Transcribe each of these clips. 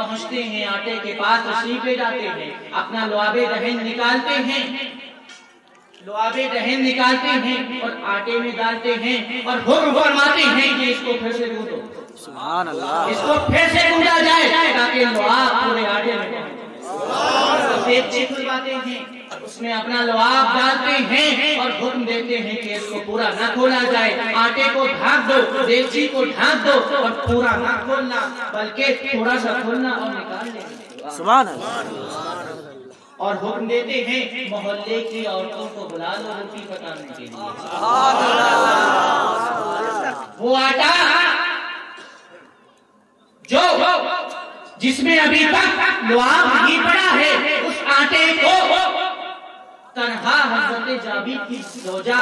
پہنچتے ہیں آٹے کے پاس تشریف لے جاتے ہیں، اپنا لعاب دہن نکالتے ہیں، لعاب دہن نکالتے ہیں اور آٹے میں ڈالتے ہیں اور حکم فرماتے ہیں کہ اس کو پھر سے گوندو، سبحان اللہ، اس کو پھر سے گوندا جائے تاکہ لعاب پورے آٹے میں پہنچے۔ دیگچی کھلواتے ہیں، اس میں اپنا لعاب ڈالتے ہیں اور حکم دیتے ہیں کہ اس کو پورا نہ کھولا جائے، آٹے کو ڈھانک دو، دیگچی کو ڈھانک دو اور پورا نہ کھولنا بلکہ تھوڑا سا کھولنا اور نکال لینا۔ سبحان اللہ، اور حکم دیتے ہیں محلے کی عورتوں کو بلا لو روٹی پکانے کے لیے۔ وہ آٹا جو جس میں ابھی تک لعاب نہیں پڑا ہے، اس آٹے کو تنہا حضرت جابر کی زوجہ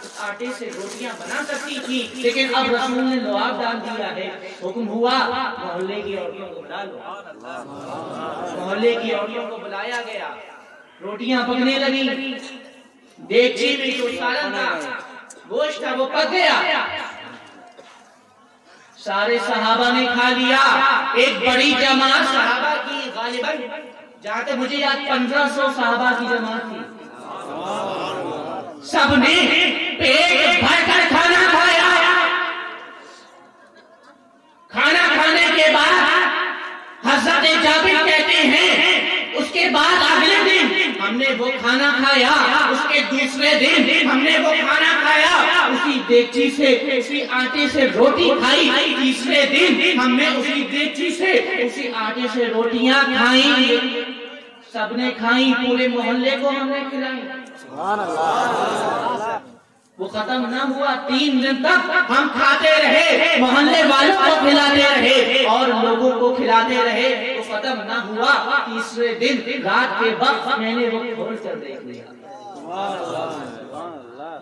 اس آٹے سے روٹیاں بنا سکتی تھی، لیکن اب رسول نے لعاب ڈال دیا ہے، حکم ہوا محلے کی عورتوں کو بلا لو۔ محلے کی عورتوں کو بلایا گیا، روٹیاں پکنے لگی، دیگچی میں جو سالن تھا، گوشت تھا، وہ پک گیا، سارے صحابہ نے کھا لیا۔ ایک بڑی جماعت صحابہ کی، غالباً جہاں تک مجھے یاد 1500 صحابہ کی جماعت تھی، سب نے پیٹ بھر کر کھانا کھایا۔ کھانا کھانے کے بعد حضرت جابر کہتے ہیں اس کے بعد اگلے دن ہم نے وہ کھانا کھایا، اس کے دوسرے دن ہم نے وہ کھانا کھایا، اسی دیگچی سے اسی آٹے سے روٹی کھائی، تیسرے دن ہم نے اسی دیگچی سے اسی آٹے سے روٹیاں کھائیں، سب نے کھائیں، پورے محلے کو ہم نے کھلائیں۔ سبحان اللہ، وہ ختم نہ ہوا، 3 دن تک ہم کھاتے رہے، محلے والوں کو کھلاتے رہے اور لوگوں کو کھلاتے رہے، وہ ختم نہ ہوا۔ تیسرے دن رات کے وقت میں نے وہ کھول کر دیکھ لیا،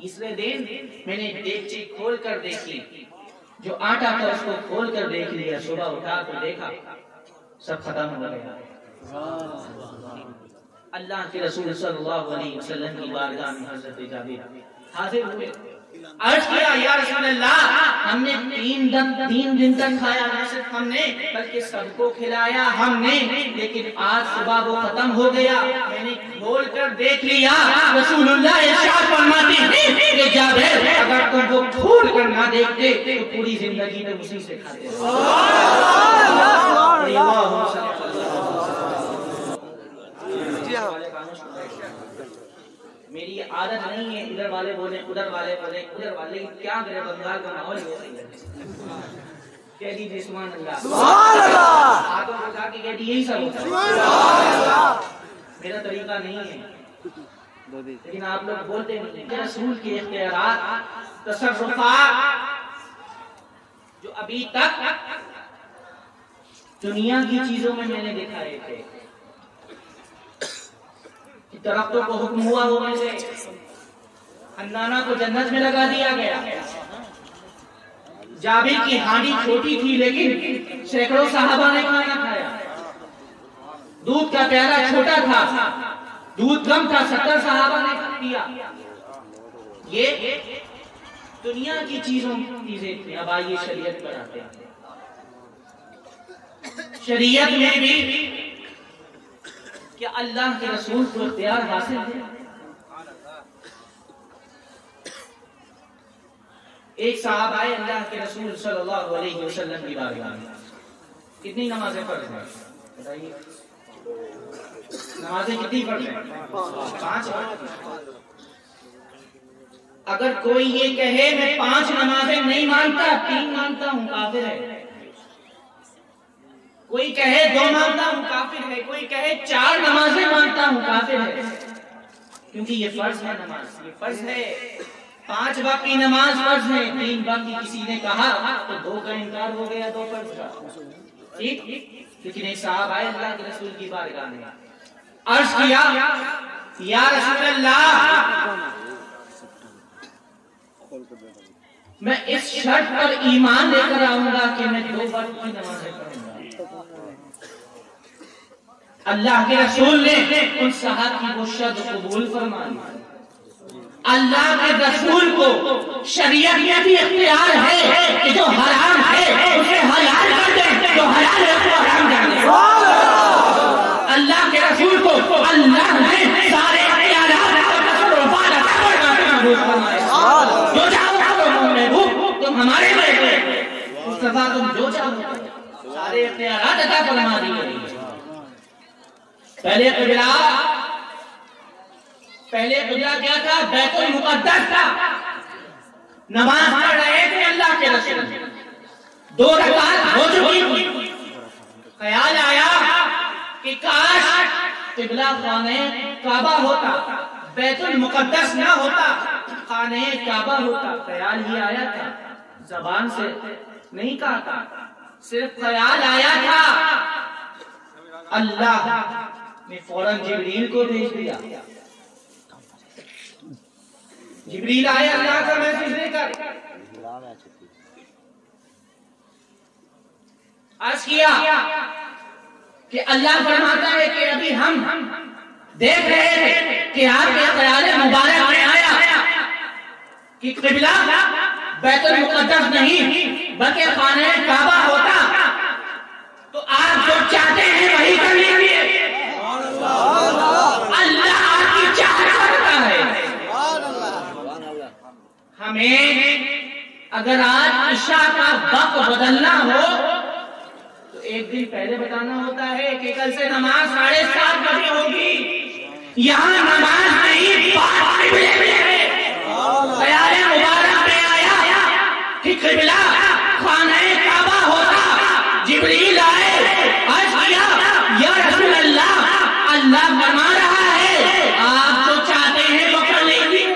تیسرے دن میں نے دیگچی کھول کر دیکھی، جو آٹا تھا اس کو کھول کر دیکھ لیا، صبح اٹھا کر دیکھا سب ختم ہو گیا۔ اللہ کے رسول صلی اللہ علیہ وسلم کی بارگاہ میں حضرت جابر حاضر ہوئے، عرض کیا یا رسول اللہ، ہم نے 3 دن تک کھایا، نہ صرف ہم نے بلکہ سب کو کھلایا ہم نے، لیکن آج صبح وہ ختم ہو گیا، میں نے کھول کر دیکھ لیا۔ رسول اللہ ارشاد فرماتے ہیں کہ جابر اگر تم وہ کھول کر نہ دیکھتے تو پوری زندگی میں اسی سے کھاتے میری عادت نہیں ہے ادھر والے بولیں ادھر والے بولیں ادھر والے، کیا کرے بنگال کا ماحول کہہ دیجیے سبحان اللہ، سبحان اللہ، آگے بتا کے کہہ دیجیے یہی سب ہوتا ہے، سبحان اللہ، میرا طریقہ نہیں ہے، لیکن آپ لوگ بولتے نہیں ہیں۔ رسول کے اختیارات، تصرفات جو ابھی تک دنیا کی چیزوں میں نے دکھائے تھے، درختوں کو حکم ہوا ہونے سے حنانہ کو جنت میں لگا دیا گیا، جابر کی ہانڈی چھوٹی تھی لیکن سینکڑوں صحابہ نے کھانا کھایا، دودھ کا پیالہ چھوٹا تھا، دودھ کم تھا، 70 صحابہ نے پیا۔ یہ دنیا کی چیزیں تھیں۔ اب آئیے شریعت پر آتے ہیں، شریعت میں بھی کہ اللہ کے رسول کو اختیار حاصل ہے۔ ایک صاحب آئے اللہ کے رسول صلی اللہ علیہ وسلم کی بارگاہ میں، کتنی نمازیں پڑھ رہے ہیں بتائیے؟ نمازیں کتنی پڑھ رہے ہیں؟ 5 اگر کوئی یہ کہے میں 5 نمازیں نہیں مانتا، 3 مانتا ہوں، کافر ہے۔ کوئی کہے 2 مانتا ہوں، کافر ہے۔ کوئی کہے 4 نمازیں مانتا ہوں، کافر ہے، کیونکہ یہ فرض ہے، نماز یہ فرض ہے، 5 وقت کی نماز فرض ہے، 3 وقت کی کسی نے کہا تو 2 کا انکار ہو گیا، 2 فرض کا، ٹھیک۔ لیکن ایک صاحب آئے اللہ کے رسول کی بارگاہ میں، عرض کیا یا رسول اللہ، میں اس شرط پر ایمان لے کر آؤں گا کہ میں 2 وقت کی نمازیں پڑھوں گا۔ اللہ کے رسول نے ان صاحب کی وہ شرط قبول فرما لی۔ اللہ کے رسول کو شریعت میں بھی اختیار ہے کہ جو حرام ہے اسے حلال کر دیں، جو حلال ہے اس کو حرام کر دیں۔ مصطفیٰ تم جو چاہو سارے اختیارات عطا فرما دیے. پہلے قبلہ کیا تھا؟ بیت المقدس تھا. نماز پڑھ رہے تھے اللہ کے رسول، 2 رکعت ہو چکی تھی. خیال آیا کہ کاش قبلہ خانہ کعبہ ہوتا، بیت المقدس نہ ہوتا، خانہ کعبہ ہوتا. خیال ہی آیا تھا، زبان سے نہیں کہا تھا، صرف خیال آیا تھا. اللہ نے فوراً جبریل کو بھیج دیا. جبریل آئے اللہ کا میسج لے کر، عرض کیا کہ اللہ فرماتا ہے کہ ابھی ہم دیکھ رہے تھے کہ آپ کے خیال مبارک میں آیا کہ قبلہ بیت المقدس نہیں بلکہ خانہ کعبہ ہوتا، تو آپ جو چاہتے ہیں وہی کر لیجیے. اللہ آپ کی چاہت کرتا ہے. ہمیں اگر آج عشاء کا وقت بدلنا ہو تو 1 دن پہلے بتانا ہوتا ہے کہ کل سے نماز 7:30 بجے ہوگی. یہاں نماز نہیں، خیال مبارک میں آیا کہ قبلہ خانہ کعبہ ہوتا. جبریل آئے، عرض کیا یا رسول اللہ، اللہ فرما رہا ہے آپ جو چاہتے ہیں وہ کر لیجیے.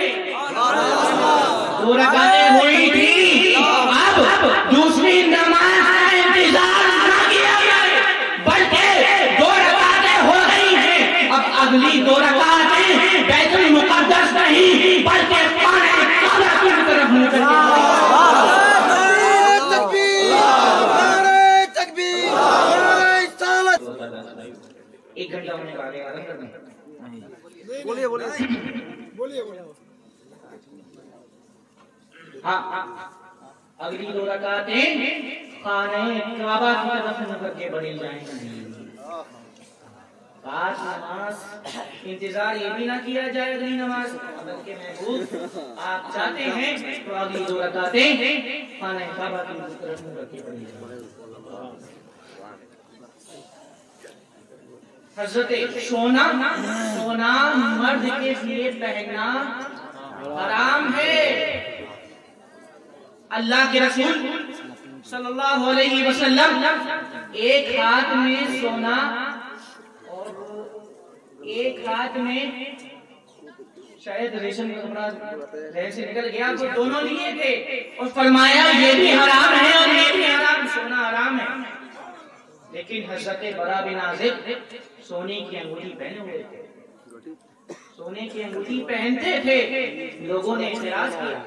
2 رکعتیں ہوئی تھی، اب دوسری نماز کا انتظار نہ کیا جائے بلکہ 2 رکعتیں ہو رہی ہیں. اب اگلی 2 رکعتیں بیت المقدس نہیں بلکہ خانہ کعبہ کی طرف منہ کر ایک گھنٹہ ہونے کا آگے آرام کرنا. بولیے ہاں اگلی 2 رکعتیں خانہ کعبہ کی طرف نظر کے بڑھی جائیں گی. آج نماز انتظار یہ بھی نہ کیا جائے اگلی نماز، بلکہ محبوب آپ چاہتے ہیں تو اگلی 2 رکعتیں خانہ کعبہ کی طرف نظر کے بڑھی جائیں. حضرت سونا مرد کے لیے پہننا حرام ہے. اللہ کے رسول صلی اللہ علیہ وسلم ایک ہاتھ میں سونا اور ایک ہاتھ میں شاید ریشم کا کپڑا ذہن سے نکل گیا، تو دونوں لیے تھے اور فرمایا یہ بھی حرام ہے اور یہ بھی حرام. سونا حرام ہے، لیکن حضرت برا بن عازب سونے کی انگوٹھی پہنے ہوئے تھے. سونے کی انگوٹھی پہنتے تھے. لوگوں نے اعتراض کیا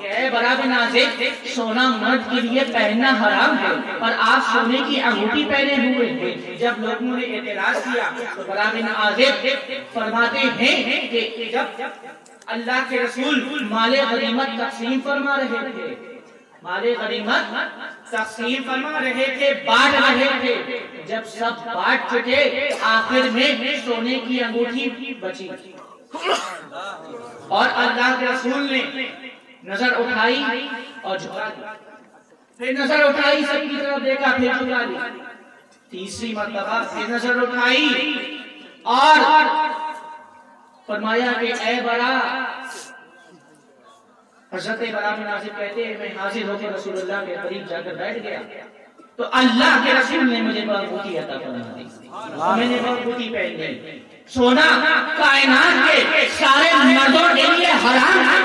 کہ اے برا بن عازب، سونا مرد کے لیے پہننا حرام ہے اور آپ سونے کی انگوٹھی پہنے ہوئے ہیں. جب لوگوں نے اعتراض کیا تو برا بن عازب فرماتے ہیں کہ جب اللہ کے رسول مال غنیمت تقسیم فرما رہے تھے، بانٹ رہے تھے، جب سب بانٹ چکے آخر میں سونے کی انگوٹھی بچی اور اللہ کے رسول نے نظر اٹھائی اور جھکا دی. پھر نظر اٹھائی سب کی طرف دیکھا، پھر جھکا دی. تیسری مرتبہ پھر نظر اٹھائی اور فرمایا کہ اے برا. حضرت برا بن عازب کہتے ہیں میں حاضر ہو کے رسول اللہ کے قریب جا کر بیٹھ گیا تو اللہ کے رسول نے مجھے انگوٹھی عطا فرما دی. میں نے انگوٹھی پہن لی. سونا کائنات کے سارے مردوں کے لیے حرام ہے،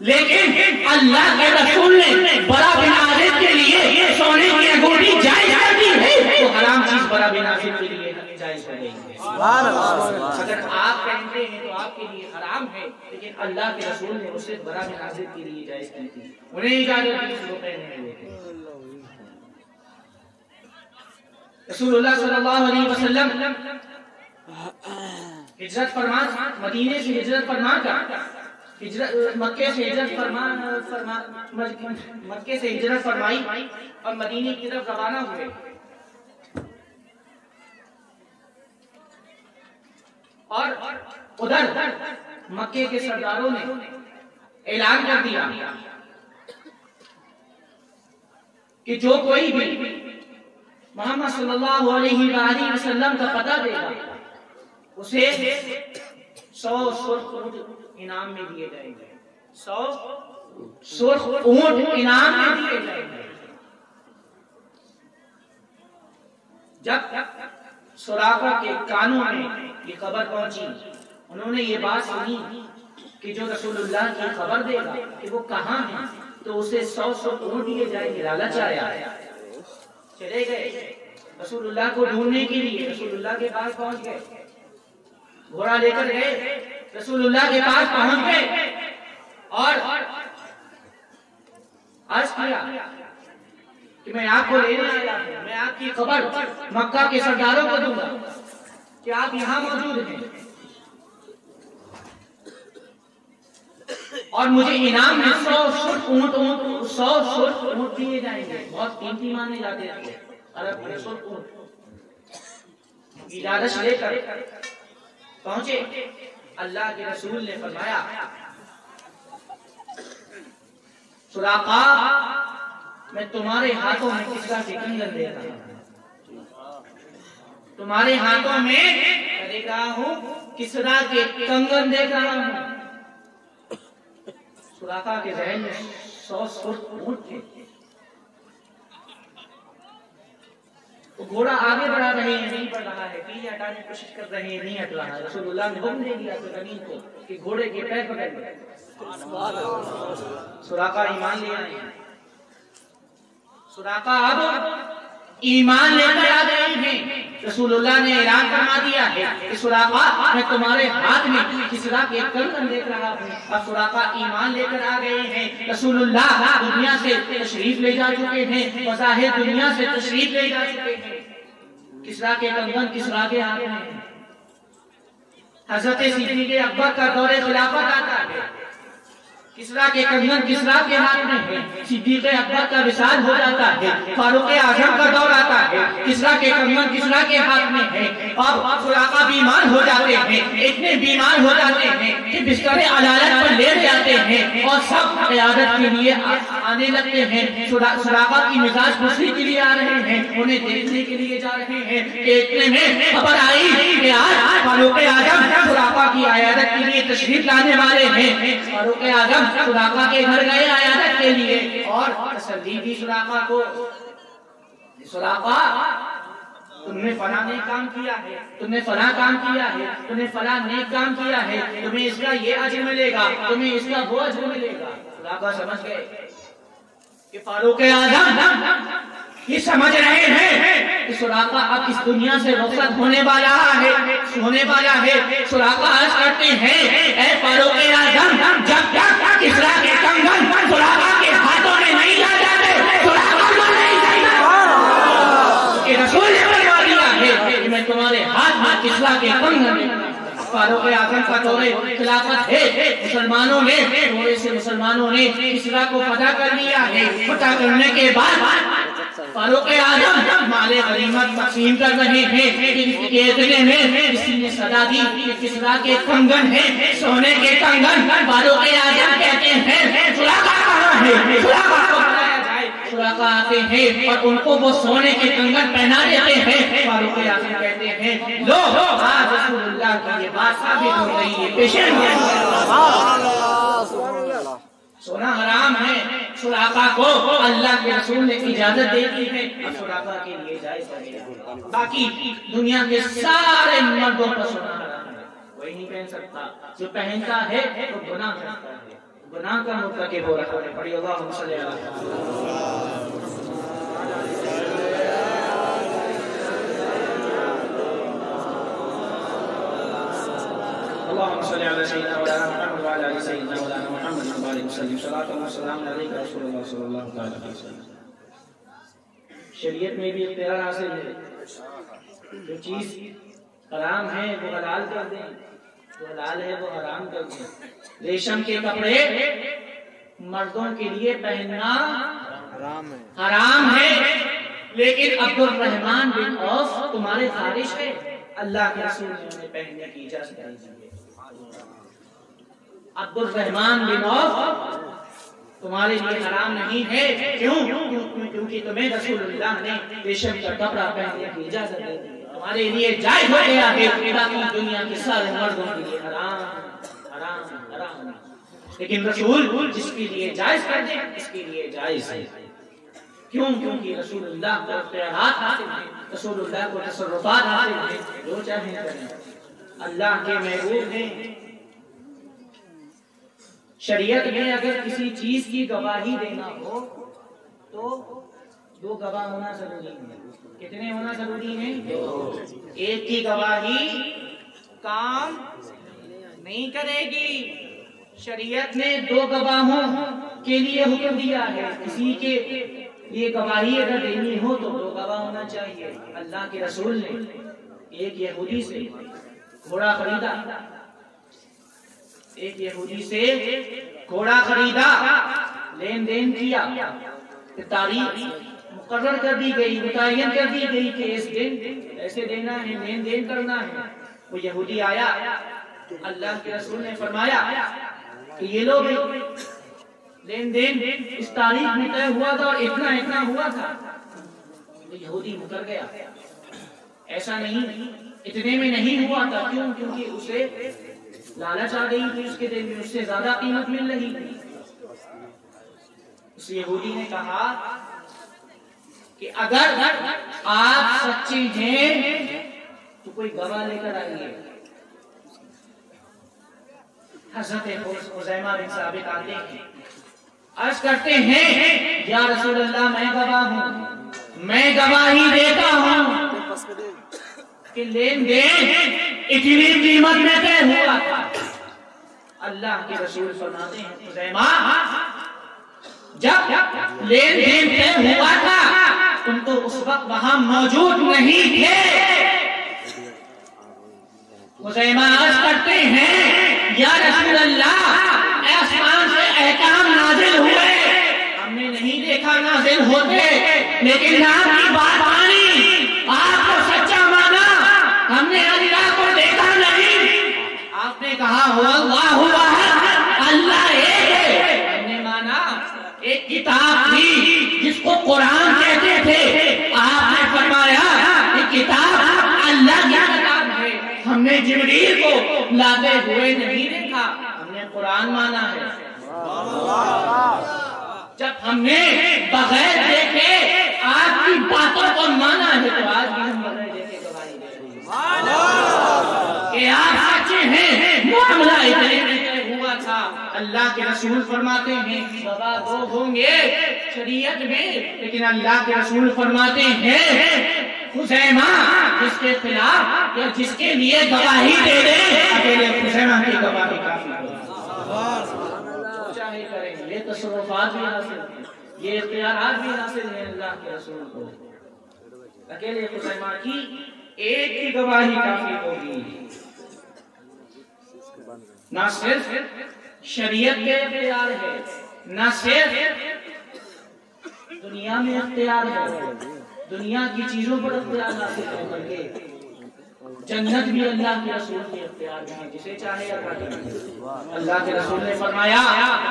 لیکن اللہ کے رسول نے برا بن عازب کے لیے سونے کی انگوٹھی جائز کر دی ہے، تو حرام چیز برا بن عازب کے لیے جائز کر دی ہے. اگر آپ پہنتے ہیں تو آپ کے لیے حرام ہے، لیکن اللہ کے رسول نے اسے برا بن عازب کے لیے جائز کی تھی. انہیں اجازت دی وہ پہننے ہوئے تھے. رسول اللہ صلی اللہ علیہ وسلم ہجرت فرما، مدینے سے ہجرت فرما کر مکے سے ہجرت فرمائی اور مدینے کی طرف روانہ ہوئے. اور ادھر مکے کے سرداروں نے اعلان کر دیا کہ جو کوئی بھی محمد صلی اللہ علیہ وآلہ وسلم کا پتہ دے گا اسے 100 سرخ اونٹ انعام میں دیے جائیں گے. 100 سرخ اونٹ انعام میں دیے جائیں گے. جب سراقہ کے کانوں میں یہ خبر پہنچی، انہوں نے یہ بات سنی کہ جو رسول اللہ کی خبر دے گا کہ وہ کہاں ہے تو اسے 100 اونٹ دیے جائیں گے. لالچ آیا، چلے گئے رسول اللہ کو ڈھونڈنے کے لیے. رسول اللہ کے پاس پہنچ گئے، گھوڑا لے کر گئے، رسول اللہ کے پاس پہنچ گئے اور عرض کیا کہ میں آپ کو لینے آیا ہوں، میں آپ کی خبر مکہ کے سرداروں کو دوں گا کہ آپ یہاں موجود ہیں اور مجھے انعام میں 100 سرخ اونٹ دیے جائیں گے. بہت قیمتی مانے جاتے ہیں عرب میں سرخ اونٹ. اجازت لے کر پہنچے. اللہ کے رسول نے فرمایا سراقہ میں تمہارے ہاتھوں میں کسرا کے کنگن دے رہا ہوں، تمہارے ہاتھوں میں دے رہا ہوں کسرا کے کنگن دے رہا ہوں. سراقہ کے ذہن میں 100 سرخ اونٹ تھے. گھوڑا آگے بڑھا رہے ہیں، نہیں بڑھ رہا ہے، پیچھے ہٹانے کی کوشش کر رہے ہیں، نہیں ہٹ رہا ہے. رسول اللہ نے حکم دے دیا زمین کو کہ گھوڑے کے پیر پکڑ لے. سراقہ ایمان لے آئے. سراقہ اب ایمان لے کر آ گئے ہیں. رسول اللہ نے اعلان فرما دیا ہے کہ سراقہ میں تمہارے ہاتھ میں کسرا کے کنگن دیکھ رہا ہوں. اب سراقہ ایمان لے کر آ گئے ہیں. رسول اللہ دنیا سے تشریف لے جا چکے ہیں، بظاہر دنیا سے تشریف لے جا چکے ہیں. کسرا کے کنگن کسرا کے ہاتھ میں ہیں. حضرت صدیق اکبر کا دور خلافت آتا ہے، کسرا کے کنگن کسرا کے ہاتھ میں ہے. صدیق اکبر کا وصال ہو جاتا ہے، فاروق اعظم کا دور آتا ہے، کسرا کے کنگن کسرا کے ہاتھ میں ہے. اب سراقہ بیمار ہو جاتے ہیں، اتنے بیمار ہو جاتے ہیں کہ بستر عدالت پر لیٹ جاتے ہیں اور سب قیادت کے لیے آنے لگتے ہیں. سراقہ کی مزاج خوشی کے لیے آ رہے ہیں، انہیں دیکھنے کے لیے جا رہے ہیں کہ اتنے میں خبر آئی کہ آج فاروق اعظم سراقہ کی عیادت کے لیے تشریف لانے والے ہیں. فاروق اعظم سراقہ کے گھر گئے عیادت کے لیے اور تسلی دی سراقہ کو. سراقہ تم نے فلاں نیک کام کیا ہے، تم نے فلاں کام کیا ہے، تم نے فلاں نیک کام کیا ہے، تمہیں اس کا یہ اجر ملے گا، تمہیں اس کا وہ اجر ملے گا. سراقہ سمجھ گئے کہ فاروق اعظم یہ سمجھ رہے ہیں کہ سراقہ اب اس دنیا سے رخصت ہونے والا ہے. سراقہ عرض کرتے ہیں اے فاروق اعظم جب تک کسرا کے کنگن سراقہ کے ہاتھوں میں نہیں آ جاتے سراقہ کو نہیں جائے. کہ رسول نے فرما دیا ہے کہ میں تمہارے ہاتھ میں کسرا کے کنگن. فاروق اعظم کا دور خلافت ہے. مسلمانوں نے کسرا کو فتح کر لیا ہے. فتح کرنے کے بعد فاروق اعظم مال غنیمت تقسیم کر رہے ہیں. اتنے میں کسی نے صدا دی کہ کسرا کے کنگن ہیں، سونے کے کنگن. فاروق اعظم کہتے ہیں سراقہ کہاں ہے، سراقہ کو بلایا جائے. سراقہ آتے ہیں اور ان کو وہ سونے کے کنگن پہنا دیتے ہیں. فاروق اعظم کہتے ہیں لو آج رسول اللہ کی یہ بات ثابت ہو گئی ہے، پیشن ہے. سونا حرام ہے. سراقہ کو اللہ کے رسول نے اجازت دے دی ہے، سراقہ کے لیے جائز ہے. باقی دنیا کے سارے مردوں پر سونا حرام ہے، کوئی نہیں پہن سکتا. جو پہنتا ہے وہ گناہ کرتا ہے، گناہ کا مرتکب ہو رہا ہے. پڑھی اللہم صلی اللہ علیہ وسلم. اللهم صل على سيدنا مولانا محمد وعلى ال سيدنا مولانا محمد وبارك وسلم صلاة والسلام عليك رسول الله صلی اللہ تعالی علیہ وسلم. شریعت میں بھی اختیار حاصل ہے، جو چیز حرام ہے وہ حلال کر دیں، جو حلال ہے وہ حرام کر دیں. ریشم کے کپڑے مردوں کے لیے پہننا حرام ہے، لیکن عبد الرحمن بن عوف تمہارے خارج ہے، اللہ کے رسول نے انہیں پہننے کی اجازت دی ہے. عبد الرحمن بن عوف تمہارے لیے حرام نہیں ہے. کیوں؟ کیونکہ تمہیں رسول اللہ نے ریشم کا کپڑا پہننے کی اجازت دی. تمہارے لیے جائز ہو گیا ہے، باقی دنیا کے سارے مردوں کے لیے حرام حرام حرام. لیکن رسول جس کے لیے جائز کر دے اس کے لیے جائز ہے. کیوں؟ کیونکہ رسول اللہ کو اختیارات حاصل ہیں، رسول اللہ کو تصرفات حاصل ہیں، جو چاہیں کریں. اللہ کے محبوب ہیں. شریعت میں اگر کسی چیز کی گواہی دینا ہو تو 2 گواہ ہونا ضروری ہے. کتنے ہونا ضروری ہیں؟ 2. ایک کی گواہی کام نہیں کرے گی. شریعت نے 2 گواہوں کے لیے حکم دیا ہے. کسی کے یہ گواہی اگر دینی ہو تو 2 گواہ ہونا چاہیے. اللہ کے رسول نے ایک یہودی سے گھوڑا خریدا، ایک یہودی سے گھوڑا خریدا، لین دین کیا، تاریخ مقرر کر دی گئی، متعین کر دی گئی کہ اس دن ایسے دینا ہے، لین دین کرنا ہے. وہ یہودی آیا، اللہ کے رسول نے فرمایا کہ یہ لوگ لین دین اس تاریخ میں طے ہوا تھا اور اتنا اتنا ہوا تھا. یہودی مکر گیا. ایسا نہیں، اتنے میں نہیں ہوا تھا. کیوں؟ کیونکہ اسے لالچ آ گئی تھی، اس کے دل میں اس سے زیادہ قیمت مل رہی تھی. اس یہودی نے کہا کہ اگر آپ سچے ہیں تو کوئی گواہ لے کر آئیے. حضرت خزیمہ بن ثابت آتے ہیں، عرض کرتے ہیں یا رسول اللہ میں گواہ ہوں، میں گواہی دیتا ہوں کہ لین دین اتنی قیمت میں طے ہوا تھا. اللہ کے رسول فرماتے ہیں خزیمہ جب لین دین طے ہوا تھا تم تو اس وقت وہاں موجود نہیں تھے. خزیمہ عرض کرتے ہیں یا رسول اللہ آسمان سے احکام نازل ہوئے، ہم نے نہیں دیکھا نازل ہوتے، لیکن آپ کی بات مانی، آپ کو سچا مانا، ہم نے اللہ کو دیکھا نہیں. آپ نے کہا ہو اللہ اللہ ایک ہے. ہم نے مانا. ایک کتاب تھی جس کو قرآن کہتے تھے، آپ نے فرمایا یہ کتاب اللہ کی کتاب ہے. ہم نے جبریل کو لاتے ہوئے نہیں دیکھا، ہم نے قرآن مانا ہے. جب ہم نے بغیر دیکھے آپ کی باتوں کو مانا ہے تو آج بھی ہم بغیر دیکھے گواہی دے رہے ہیں کہ آپ سچے ہیں. معاملہ اتنے میں طے ہوا تھا. اللہ کے رسول فرماتے ہیں گواہ 2 ہوں گے شریعت میں، لیکن اللہ کے رسول فرماتے ہیں خزیمہ جس کے خلاف یا جس کے لیے گواہی دے دے اکیلے خزیمہ کی گواہی کافی ہے. چاہے کریں. یہ تصرفات بھی حاصل ہیں، یہ اختیارات بھی حاصل ہیں اللہ کے رسول کو. اکیلے خزیمہ کی ایک کی گواہی کافی ہوگی. نہ صرف شریعت کے اختیار ہے، نہ صرف دنیا میں اختیار ہے، دنیا کی چیزوں پر اختیار حاصل ہے، بلکہ جنت بھی اللہ کے رسول کے اختیار میں ہے، جسے چاہے اللہ کے رسول نے فرمایا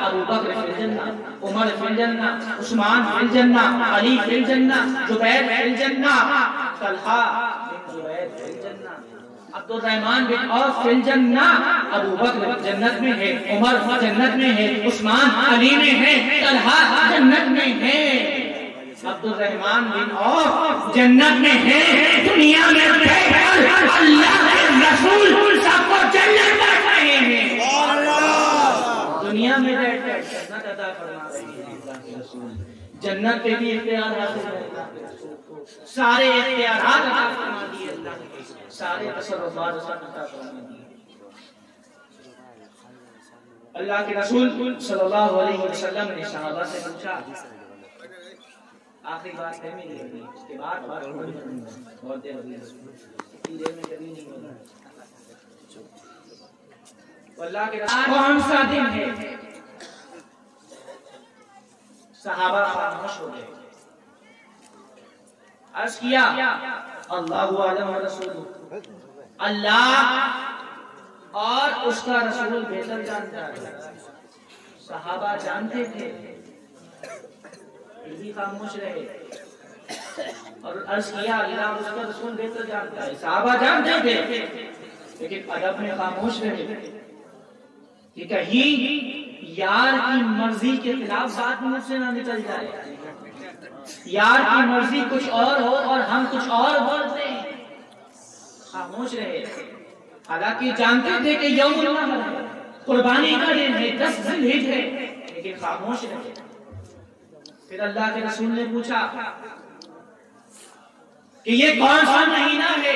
ابو بکر فی الجنہ، عمر فی الجنہ، عثمان فی الجنہ، علی فی الجنہ، زبیر فی الجنہ، طلحہ بن زبیر فی الجنہ، عبد الرحمن بن عوف فی الجنہ. ابو بکر جنت میں ہے، عمر جنت میں ہے، عثمان علی میں ہے، طلحہ جنت میں ہے، عبد الرحمن بن عوف جنت میں ہے. دنیا میں اللہ کے رسول سب کو جنت میں رہے ہیں. دنیا میں بیٹھ کر جنت عطا فرما رہے ہیں اللہ کے رسول. جنت پہ بھی اختیار حاصل ہے اللہ کے رسول کو. سارے اختیارات عطا فرما دیے اللہ کے رسول، سارے تصرفات عطا فرما دیے. اللہ کے رسول صلی اللہ علیہ وسلم نے صحابہ سے پوچھا، آخری بات ہے میری، اس کے بعد بات بہت دیر ہوگی، اتنی دیر میں کبھی نہیں ہوگا. اللہ کے رسول کون سا دن ہے؟ صحابہ خاموش ہو گئے. عرض کیا اللہ اعلم ورسولہ، اللہ اور اس کا رسول بہتر جانتا ہے. صحابہ جانتے تھے بھی خاموش رہے اور عرض کیا اللہ اور اس کا رسول بہتر جانتا ہے. صحابہ جانتے تھے لیکن ادب میں خاموش رہے کہ کہیں یار کی مرضی کے خلاف بات مجھ سے نہ نکل جائے. یار کی مرضی کچھ اور ہو اور ہم کچھ اور بولتے ہیں. خاموش رہے حالانکہ جانتے تھے کہ یوم النحر ہے, قربانی کا دن ہے, 10 ذی الحجہ ہے, لیکن خاموش رہے. پھر اللہ کے رسول نے پوچھا کہ یہ کون سا مہینہ ہے؟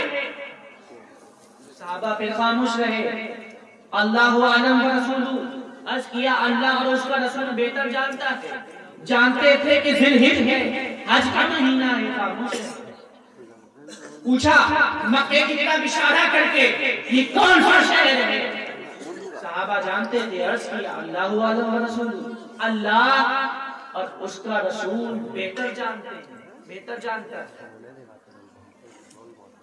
صحابہ پھر خاموش رہے. اللہ اعلم ورسولہ, عرض کیا اللہ اور اس کا رسول بہتر جانتا ہے. جانتے تھے کہ ذی الحجہ ہے, حج کا مہینہ ہے. خاموش رہے. پوچھا مکے کی طرف اشارہ کر کے یہ کون سا شہر ہے؟ صحابہ جانتے تھے. عرض کیا اللہ اعلم ورسولہ, اللہ اور اس کا رسول بہتر جانتے ہیں, بہتر جانتا ہے.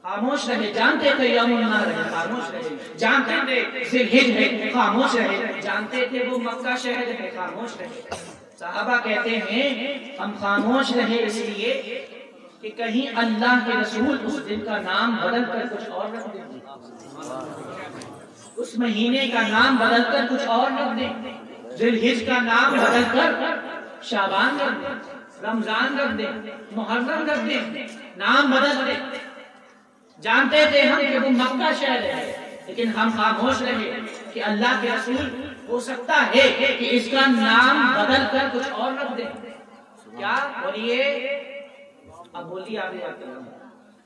خاموش رہے. جانتے تھے یوم النحر ہے, خاموش رہے. جانتے تھے ذی الحجہ ہے, خاموش رہے. جانتے تھے وہ مکہ شہر ہے, خاموش رہے. صحابہ کہتے ہیں ہم خاموش رہے اس لیے کہ کہیں اللہ کے رسول اس دن کا نام بدل کر کچھ اور رکھ دیں, اس مہینے کا نام بدل کر کچھ اور رکھ دیں, ذی الحجہ کا نام بدل کر شعبان رکھ دیں, رمضان رکھ دیں, محرم رکھ دیں, نام بدل دیں. جانتے تھے ہم کہ وہ مکہ شہر ہے, لیکن ہم خاموش رہے کہ اللہ کے رسول ہو سکتا ہے کہ اس کا نام بدل کر کچھ اور رکھ دیں. کیا بولیے, اب بولیے آپ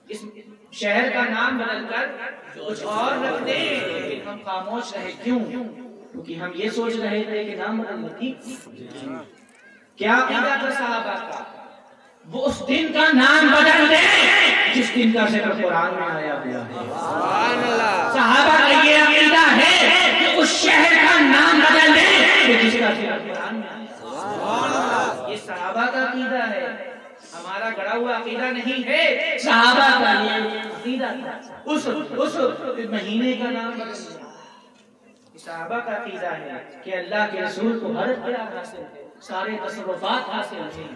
اس شہر کا نام بدل کر کچھ اور رکھ دیں, لیکن ہم خاموش رہے. کیوں؟ کیونکہ ہم یہ سوچ رہے تھے کہ نام بدل ٹھیک. کیا عقیدہ تھا صحابہ کا؟ وہ اس دن کا نام بدل دے جس دن کا ذکر قرآن میں آیا ہوا ہے. صحابہ کا یہ عقیدہ ہے کہ اس شہر کا نام بدل دے جس کا ذکر قرآن میں آیا. یہ صحابہ کا عقیدہ ہے, ہمارا گڑا ہوا عقیدہ نہیں ہے. صحابہ کا یہ عقیدہ تھا. اس مہینے کا نام بدل دیا. صحابہ کا عقیدہ ہے کہ اللہ کے رسول کو ہر اختیار حاصل ہے, سارے تصرفات حاصل ہیں,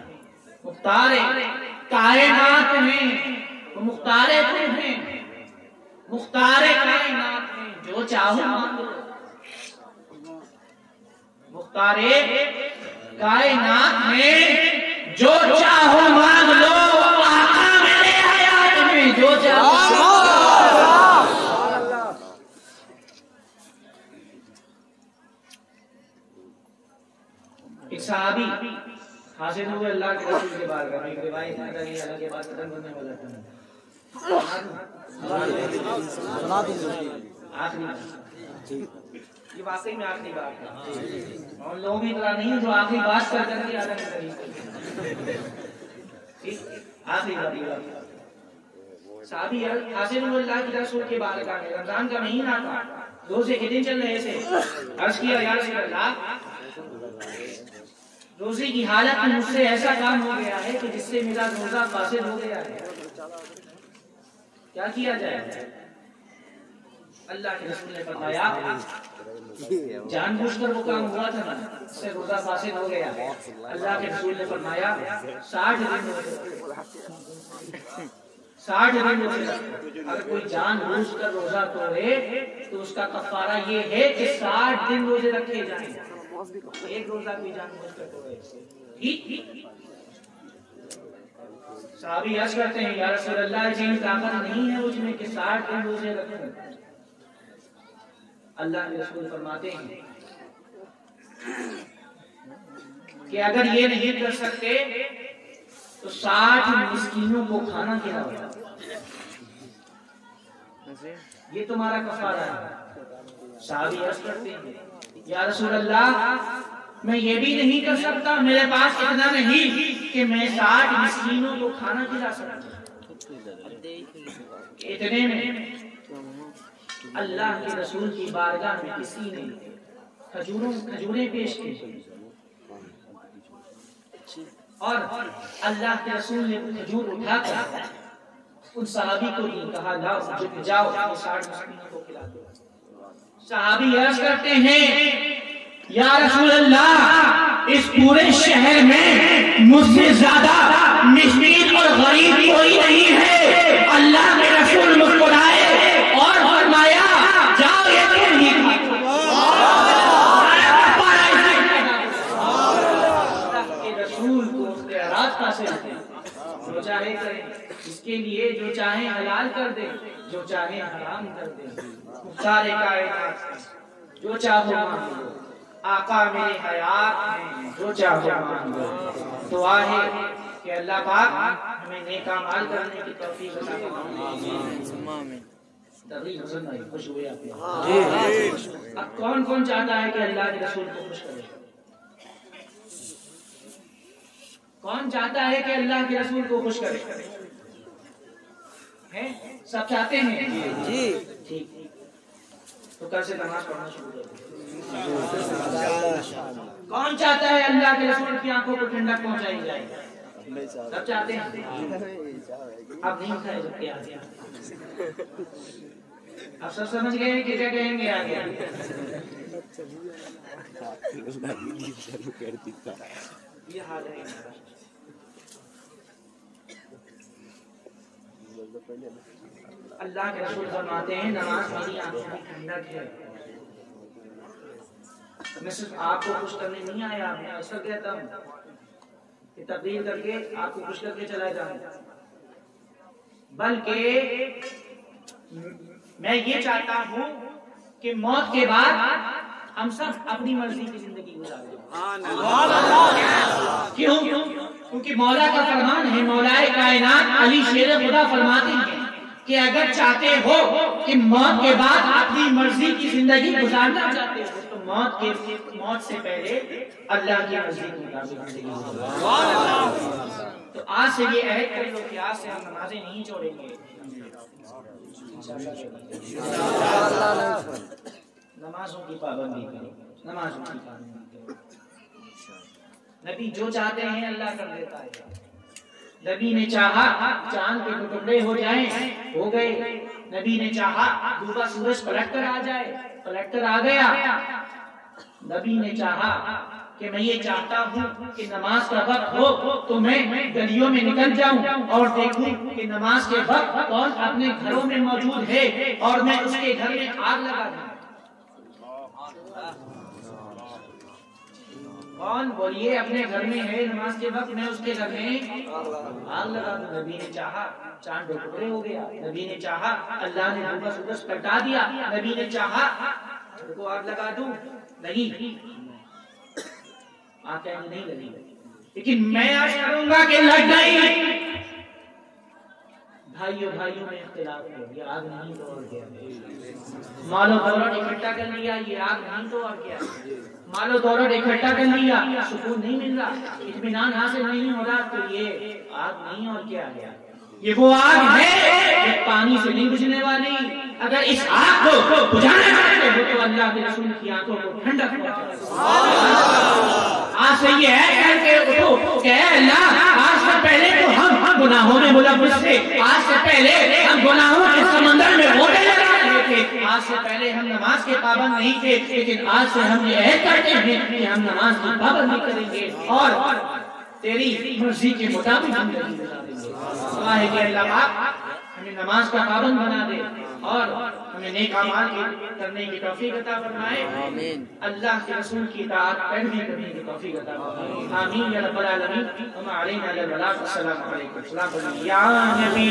مختار کائنات ہیں, وہ مختار کن ہیں, مختار کائنات ہیں, جو چاہو مانگو. مختار کائنات میں جو چاہو مانگ لو, آقا میرے حیات میں جو چاہو. ایک صحابی حاضر ہوئے اللہ کے رسول کے بارگاہ میں. ایک روایت ہے کہ اللہ کے بعد ختم کرنے والا تھا. یہ واقعی میں آخری بات ہے, اور لوگ بھی اتنا نہیں جو آخری بات کر کر کے اللہ کے قریب. آخری بات صحابی حاضر ہوئے اللہ کے رسول کے بارگاہ میں. رمضان کا مہینہ تھا, روزے کے دن چل رہے تھے. عرض کیا یا رسول اللہ, روزے کی حالت میں مجھ سے ایسا کام ہو گیا ہے کہ جس سے میرا روزہ فاسد ہو گیا ہے, کیا کیا جائے؟ اللہ کے رسول نے فرمایا جان بوجھ کر وہ کام ہوا تھا نا, اس سے روزہ فاسد ہو گیا. اللہ کے رسول نے فرمایا 60 دن روزے. اگر کوئی جان بوجھ کر روزہ توڑے تو اس کا کفارہ یہ ہے کہ 60 دن روزے رکھے جائیں. ایک روزہ کوئی جان بوجھ کر توڑے. صحابی عرض کرتے ہیں یا رسول اللہ جن طاقت نہیں ہے مجھ میں کہ 60 دن روزے رکھوں. اللہ کے رسول فرماتے ہیں کہ اگر یہ نہیں کر سکتے تو 60 مسکینوں کو کھانا کھلاؤ, یہ تمہارا کفارہ ہے. صحابی عرض کرتے ہیں یا رسول اللہ میں یہ بھی نہیں کر سکتا, میرے پاس اتنا نہیں کہ میں 60 مسکینوں کو کھانا کھلا سکتا. اتنے میں اللہ کے رسول کی بارگاہ میں کسی نے کھجوریں پیش کی اور اللہ کے رسول نے کھجور اٹھا کر ان صحابی کو دی, کہا لاؤ جاؤ 60 مسکینوں کو کھلا دو. صحابی عرض کرتے ہیں یا رسول اللہ اس پورے شہر میں مجھ سے زیادہ مسکین اور غریب کوئی نہیں ہے. اللہ کے رسول مسکرائے اور فرمایا جاؤ یہ تم ہی رسول کو اختیارات حاصل ہیں. جو چاہے کریں، اس کے لیے جو چاہے حلال کر دیں، جو چاہے حرام کر دیں. سارے کائنات جو چاہو مانگو، آقا میرے حیات ہیں جو چاہو مانگو. دعا ہے کہ اللہ پاک ہمیں نیک اعمال کرنے کی توفیق عطا فرمائے. تقریر حسن بھائی خوش ہوئے آپ. اب کون کون چاہتا ہے کہ اللہ کے رسول کو خوش کرے؟ کون چاہتا ہے کہ اللہ کے رسول کو خوش کرے؟ سب چاہتے ہیں؟ جی ٹھیک. تو کل سے نماز پڑھنا شروع کریں. کون چاہتا ہے اللہ کے رسول کی آنکھوں کو ٹھنڈک پہنچائی جائے؟ سب چاہتے ہیں. اب نہیں کھائے جب کیا اب سب سمجھ گئے کہ کیا کہیں گے آگے. یہ حال ہے. اللہ کے رسول فرماتے ہیں نماز میری آنکھوں کی ٹھنڈک ہے. میں صرف آپ کو خوش کرنے نہیں آیا، میں اکثر کہتا ہوں کہ تقریر کر کے آپ کو خوش کر کے چلا جاؤں، بلکہ میں یہ چاہتا ہوں کہ موت کے بعد ہم سب اپنی مرضی کی زندگی گزاریں. کیوں؟ کیونکہ مولا کا فرمان ہے، مولا کائنات علی شیر خدا فرماتے ہیں کہ اگر چاہتے ہو کہ موت کے بعد اپنی مرضی کی زندگی گزارنا چاہتے ہو تو موت سے پہلے اللہ کی مرضی کے مطابق زندگی گزارو. تو آج سے یہ عہد کر لو کہ آج سے ہم نمازیں نہیں چھوڑیں گے. نمازوں کی پابندی کرو، نمازوں کی پابندی کرو. نبی جو چاہتے ہیں اللہ کر دیتا ہے. نبی نے چاہا چاند کے ٹکڑے ہو جائیں، ہو گئے. نبی نے چاہا ڈوبا سورج پلٹ کر آ جائے، پلٹ کر آ گیا. نبی نے چاہا کہ میں یہ چاہتا ہوں کہ نماز کا وقت ہو تو میں گلیوں میں نکل جاؤں اور دیکھوں کہ نماز کے وقت کون اپنے گھروں میں موجود ہے اور میں اس کے گھر میں آگ لگا دوں. کون بولیے اپنے گھر میں ہے نماز کے وقت میں اس کے گھر میں آگ لگا دوں. نبی نے چاہا چاند دو ٹکڑے ہو گیا. نبی نے چاہا اللہ نے ڈوبا سورج پلٹا دیا. نبی نے چاہا کو آگ لگا دوں. نہیں، آگ نہیں لگی. لیکن میں آج کروں گا کہ لگ گئی. بھائیوں میں اختلاف ہے، یہ آگ نہیں تو اور کیا. مال و دولت اکٹھا کر لیا، یہ آگ نہیں تو اور کیا. مال و دولت اکٹھا کر لیا، سکون نہیں مل رہا، اطمینان حاصل نہیں ہو رہا، تو یہ آگ نہیں اور کیا ہے. یہ وہ آگ ہے جو پانی سے نہیں بجھنے والی. اگر اس آگ کو بجھانا چاہتے ہو تو اللہ کے رسول کی آنکھوں کو ٹھنڈک پہنچاؤ. آج سے یہ ہے کر کے اٹھو کہ اے اللہ آج سے پہلے تو ہم گناہوں میں ملوث تھے. آج سے پہلے ہم گناہوں کے سمندر میں غوطے لگا رہے تھے. آج سے پہلے ہم نماز کے پابند نہیں تھے، لیکن آج سے ہم یہ عہد کرتے ہیں کہ ہم نماز کی پابندی کریں گے اور تیری مرضی کے مطابق ہم زندگی گزاریں گے. دعا ہے کہ اللہ پاک ہمیں نماز کا پابند بنا دے اور ہمیں نیک اعمال کرنے کی توفیق عطا فرمائے. اللہ کے رسول کی اطاعت پیروی کرنے کی توفیق عطا فرمائے. آمین یا رب العالمین. وما علینا الا البلاغ. السلام علیکم. یا نبی